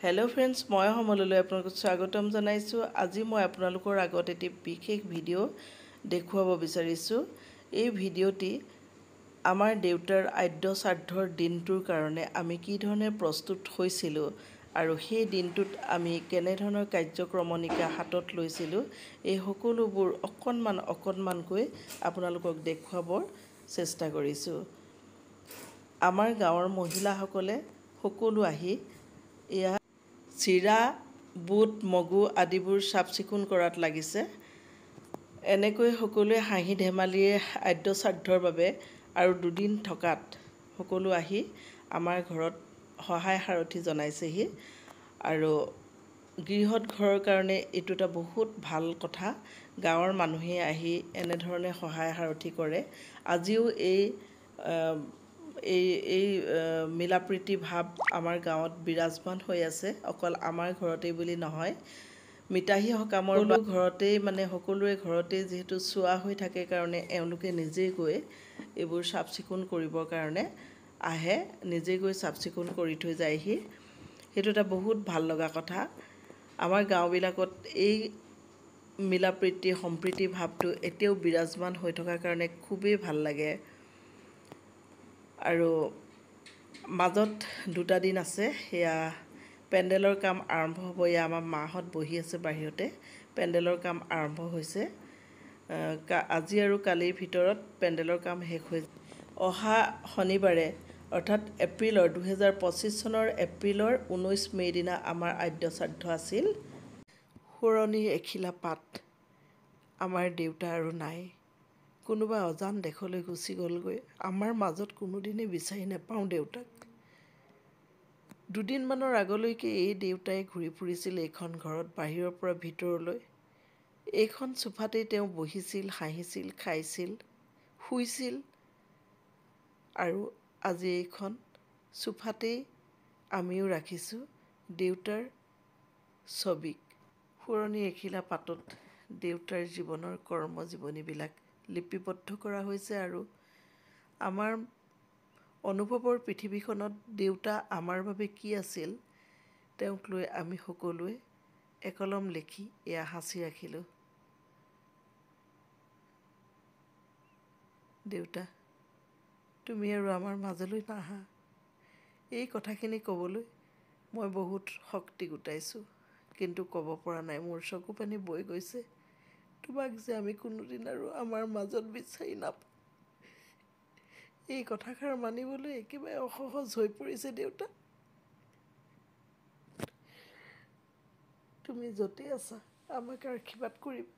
Hello' friends, মই সমললৈ আপোনালোকক স্বাগতম জনাইছোঁ। আজি মই আপোনালোকৰ আগত এটি বিশেষ ভিডিঅ' দেখুৱাব বিচাৰিছোঁ। এই ভিডিঅ'টি আমাৰ দেউতাৰ আদ্য শ্ৰাদ্ধৰ দিনটোৰ কাৰণে আমি কি ধৰণে প্ৰস্তুত হৈছিলোঁ আৰু সেই দিনটোত আমি কেনেধৰণৰ কাৰ্যক্ৰমণিকা হাতত লৈছিলোঁ, এই সকলোবোৰ অকণমানকৈ আপোনালোকক দেখুৱাবৰ চেষ্টা কৰিছোঁ। আমাৰ গাঁৱৰ মহিলাসকলে সকলো আহি এয়া চিৰা, বুট, মগু আদিবোৰ চাফ চিকুণ কৰাত লাগিছে। এনেকৈ সকলোৱে হাঁহি ধেমালিৰে আদ্য শ্ৰাদ্ধৰ বাবে আৰু দুদিন থকাত সকলো আহি আমাৰ ঘৰত সহায় সাৰথি জনাইছেহি। আৰু গৃহত ঘৰৰ কাৰণে এইটো এটা বহুত ভাল কথা। গাঁৱৰ মানুহে আহি এনেধৰণে সহায় সাৰথি কৰে। আজিও এই মিলাপ্ৰীতি ভাৱ আমাৰ গাঁৱত বিৰাজমান হৈ আছে। অকল আমাৰ ঘৰতেই বুলি নহয়, মিতাহী সকামৰ সকলোৰে ঘৰতেই যিহেতু চুৱা হৈ থাকে কাৰণে এওঁলোকে নিজেই গৈ এইবোৰ চাফ চিকুণ কৰিবৰ কাৰণে আহে, নিজেই গৈ চাফ চিকুণ কৰি থৈ যায়হি। সেইটো এটা বহুত ভাল লগা কথা। আমাৰ গাঁওবিলাকত এই মিলাপ্ৰীতি সম্প্ৰীতি ভাৱটো এতিয়াও বিৰাজমান হৈ থকাৰ কাৰণে খুবেই ভাল লাগে। আৰু মাজত দুটা দিন আছে, সেয়া পেণ্ডেলৰ কাম আৰম্ভ হ'ব। এয়া আমাৰ মাহঁত বহি আছে বাহিৰতে, পেণ্ডেলৰ কাম আৰম্ভ হৈছে। আজি আৰু কালিৰ ভিতৰত পেণ্ডেলৰ কাম শেষ হৈ যাব। অহা শনিবাৰে অৰ্থাৎ 2025 চনৰ এপ্ৰিলৰ 19 মে'ৰ দিনা আমাৰ আদ্য শ্ৰাদ্ধ আছিল। শোৱনিৰ এখিলা পাত আমাৰ দেউতা আৰু নাই। কোনোবা অজান দেশলৈ গুচি গ'লগৈ। আমাৰ মাজত কোনোদিনেই বিচাৰি নাপাওঁ দেউতাক। দুদিনমানৰ আগলৈকে এই দেউতাই ঘূৰি ফুৰিছিল এইখন ঘৰত বাহিৰৰ পৰা ভিতৰলৈ। এইখন চোফাতেই তেওঁ বহিছিল, হাঁহিছিল, খাইছিল, শুইছিল। আৰু আজি এইখন চোফাতেই আমিও ৰাখিছোঁ দেউতাৰ ছবিক। শোৱনিৰ এখিলা পাতত দেউতাৰ জীৱনৰ কৰ্মজীৱনীবিলাক লিপিবদ্ধ কৰা হৈছে। আৰু আমাৰ অনুভৱৰ পৃথিৱীখনত দেউতা আমাৰ বাবে কি আছিল, তেওঁক লৈ আমি সকলোৱে একলম লিখি এয়া সাঁচি ৰাখিলোঁ। দেউতা, তুমি আৰু আমাৰ মাজলৈ নাহা। এই কথাখিনি ক'বলৈ মই বহুত শক্তি গোটাইছোঁ, কিন্তু ক'ব পৰা নাই। মোৰ চকু পানী বৈ গৈছে। তোমাক যে আমি কোনোদিন আৰু আমাৰ মাজত বিচাৰি নাপাওঁ, এই কথাষাৰ মানিবলৈ একেবাৰে অসহজ হৈ পৰিছে। দেউতা, তুমি য'তেই আছা আমাক আশীৰ্বাদ কৰিবা।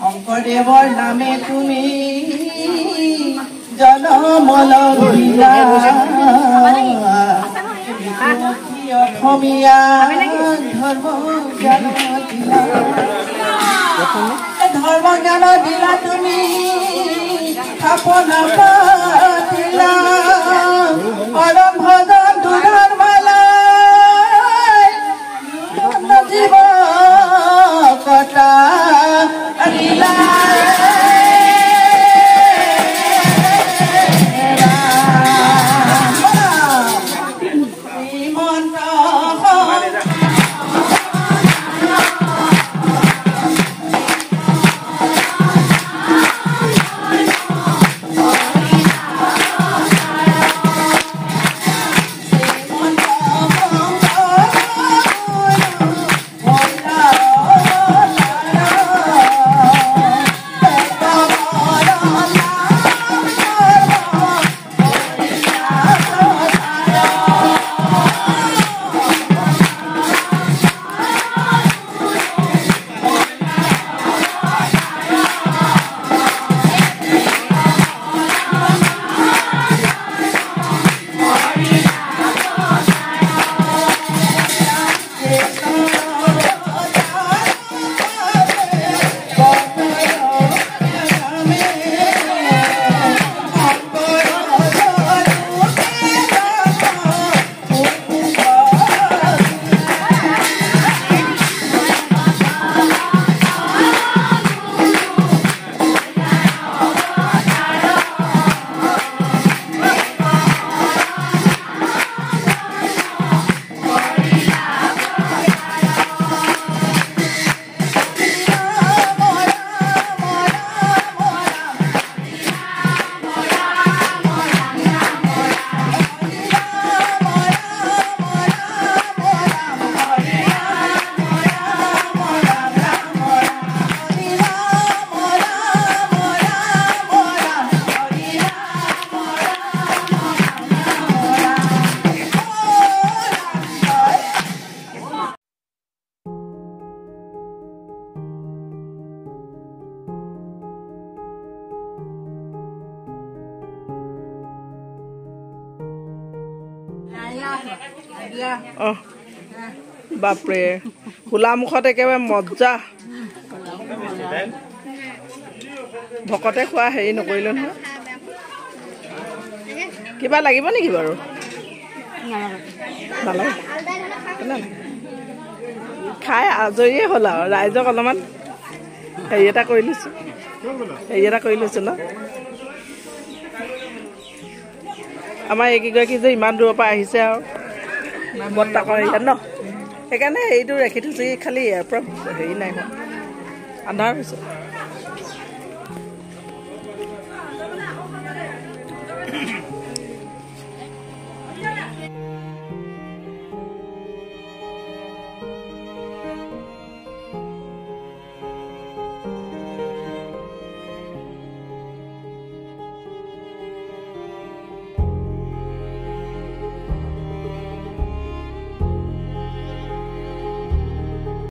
শংকৰদেৱৰ নামে তুমি জনমল দিলা অসমীয়া ধৰ্ম জ্ঞান দিলা তুমি থাপন পাতিলা পৰম ভজন দুলাৰ মালা জীৱ কটা দিলা বাপৰে খোলা মুখত একেবাৰে মজা ভকতে খোৱা হেৰি নকৰিলে নহয় কিবা লাগিব নেকি বাৰু খাই আজৰিয়ে হ'ল আৰু ৰাইজক অলপমান হেৰি এটা কৰি লৈছোঁ ন আমাৰ এইকেইগৰাকী যে ইমান দূৰৰ পৰা আহিছে আৰু বৰ্তাকৰ ইয়াত ন সেইকাৰণে হেৰিটো ৰাখি থৈছোঁ খালি ইয়াৰ পৰা হেৰি নাই আন্ধাৰ হৈছে